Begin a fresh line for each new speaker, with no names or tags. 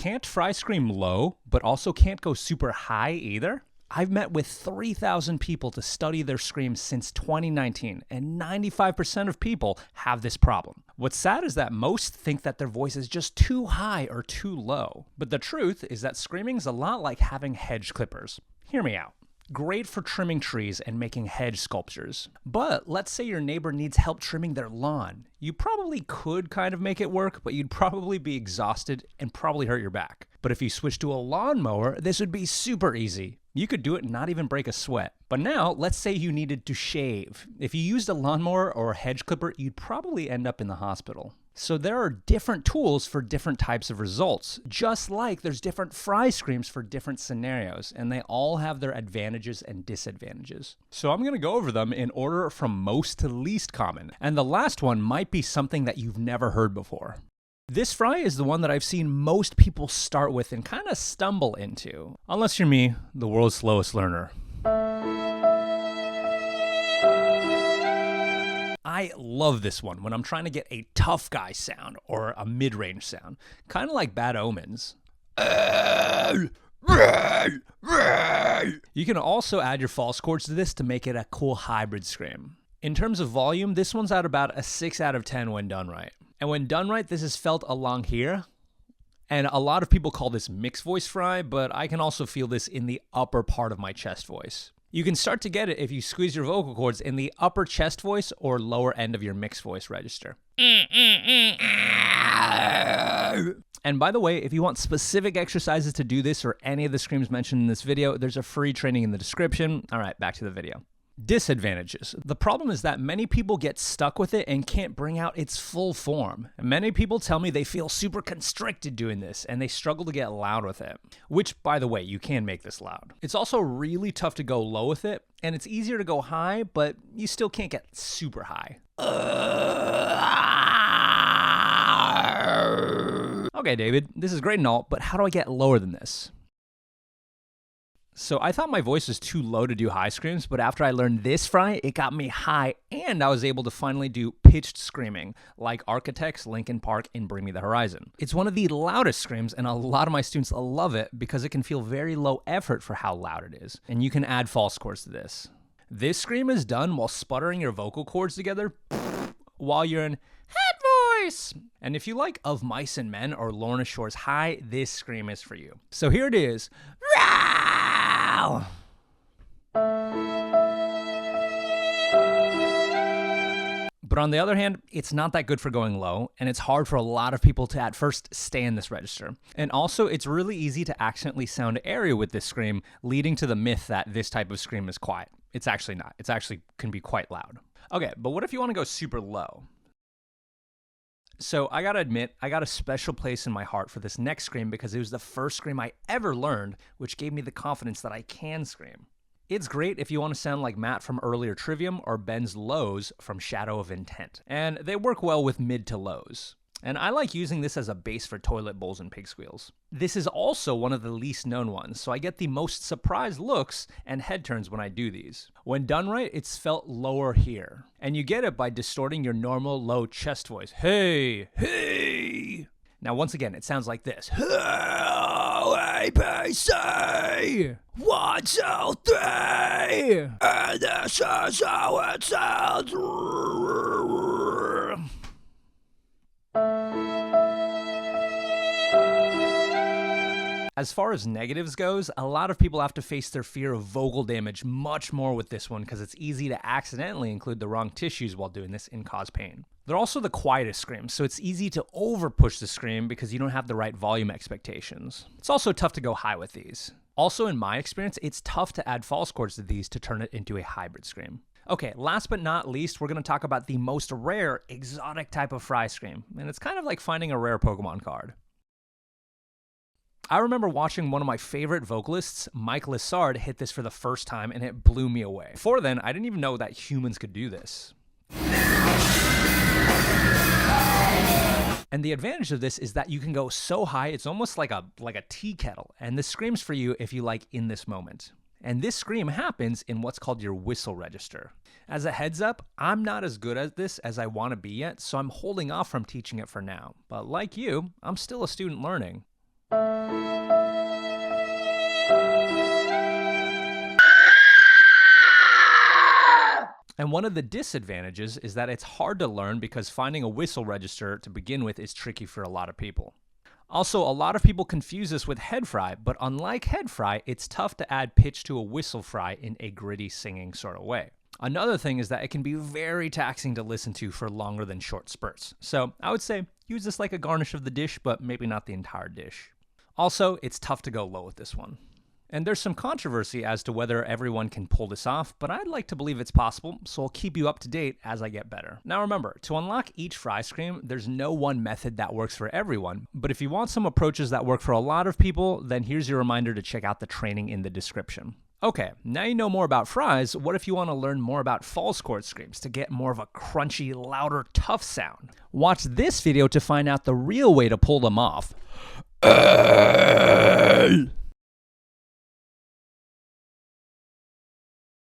can't fry scream low, but also can't go super high either. I've met with 3,000 people to study their screams since 2019, and 95% of people have this problem. What's sad is that most think that their voice is just too high or too low. But the truth is that screaming is a lot like having hedge clippers. Hear me out. Great for trimming trees and making hedge sculptures. But let's say your neighbor needs help trimming their lawn. You probably could kind of make it work, but you'd probably be exhausted and probably hurt your back. But if you switch to a lawnmower, this would be super easy. You could do it and not even break a sweat. But now, let's say you needed to shave. If you used a lawnmower or a hedge clipper, you'd probably end up in the hospital. So there are different tools for different types of results, just like there's different fry screams for different scenarios, and they all have their advantages and disadvantages. So I'm going to go over them in order from most to least common, and the last one might be something that you've never heard before. This fry is the one that I've seen most people start with and kind of stumble into, unless you're me, the world's slowest learner. I love this one when I'm trying to get a tough guy sound or a mid-range sound, kind of like Bad Omens. You can also add your false chords to this to make it a cool hybrid scream. In terms of volume, this one's at about a 6 out of 10 when done right. And when done right, this is felt along here. And a lot of people call this mixed voice fry, but I can also feel this in the upper part of my chest voice. You can start to get it if you squeeze your vocal cords in the upper chest voice or lower end of your mixed voice register. And by the way, if you want specific exercises to do this or any of the screams mentioned in this video, there's a free training in the description. All right, back to the video. Disadvantages. The problem is that many people get stuck with it and can't bring out its full form. Many people tell me they feel super constricted doing this and they struggle to get loud with it. Which, by the way, you can make this loud. It's also really tough to go low with it, and it's easier to go high, but you still can't get super high. Okay, David, this is great and all, but how do I get lower than this? So I thought my voice was too low to do high screams, but after I learned this fry, it got me high, and I was able to finally do pitched screaming, like Architects, Linkin Park, and Bring Me the Horizon. It's one of the loudest screams, and a lot of my students love it because it can feel very low effort for how loud it is, and you can add false chords to this. This scream is done while sputtering your vocal cords together while you're in head voice. And if you like Of Mice and Men or Lorna Shore's High, this scream is for you. So here it is. But on the other hand, it's not that good for going low, and it's hard for a lot of people to at first stay in this register. And also, it's really easy to accidentally sound airy with this scream, leading to the myth that this type of scream is quiet. It's actually not. It's actually can be quite loud. Okay, but what if you want to go super low? So I gotta admit, I got a special place in my heart for this next scream because it was the first scream I ever learned, which gave me the confidence that I can scream. It's great if you want to sound like Matt from earlier Trivium or Ben's lows from Shadow of Intent, and they work well with mid to lows. And I like using this as a base for toilet bowls and pig squeals. This is also one of the least known ones, so I get the most surprised looks and head turns when I do these. When done right, it's felt lower here. And you get it by distorting your normal low chest voice. Hey, hey. Now once again, it sounds like this. ABC! 1, 2, 3! And this is how it sounds. As far as negatives goes, a lot of people have to face their fear of vocal damage much more with this one because it's easy to accidentally include the wrong tissues while doing this and cause pain. They're also the quietest screams, so it's easy to over-push the scream because you don't have the right volume expectations. It's also tough to go high with these. Also, in my experience, it's tough to add false chords to these to turn it into a hybrid scream. Okay, last but not least, we're going to talk about the most rare, exotic type of fry scream, and it's kind of like finding a rare Pokemon card. I remember watching one of my favorite vocalists, Mike Lissard, hit this for the first time, and it blew me away. Before then, I didn't even know that humans could do this. And the advantage of this is that you can go so high, it's almost like a tea kettle, and this screams for you if you like in this moment. And this scream happens in what's called your whistle register. As a heads up, I'm not as good at this as I want to be yet, so I'm holding off from teaching it for now. But like you, I'm still a student learning. And one of the disadvantages is that it's hard to learn because finding a whistle register to begin with is tricky for a lot of people. Also, a lot of people confuse this with head fry, but unlike head fry, it's tough to add pitch to a whistle fry in a gritty singing sort of way. Another thing is that it can be very taxing to listen to for longer than short spurts. So I would say use this like a garnish of the dish, but maybe not the entire dish. Also, it's tough to go low with this one. And there's some controversy as to whether everyone can pull this off, but I'd like to believe it's possible, so I'll keep you up to date as I get better. Now remember, to unlock each fry scream, there's no one method that works for everyone, but if you want some approaches that work for a lot of people, then here's your reminder to check out the training in the description. Okay, now you know more about fries, what if you want to learn more about false chord screams to get more of a crunchy, louder, tough sound? Watch this video to find out the real way to pull them off.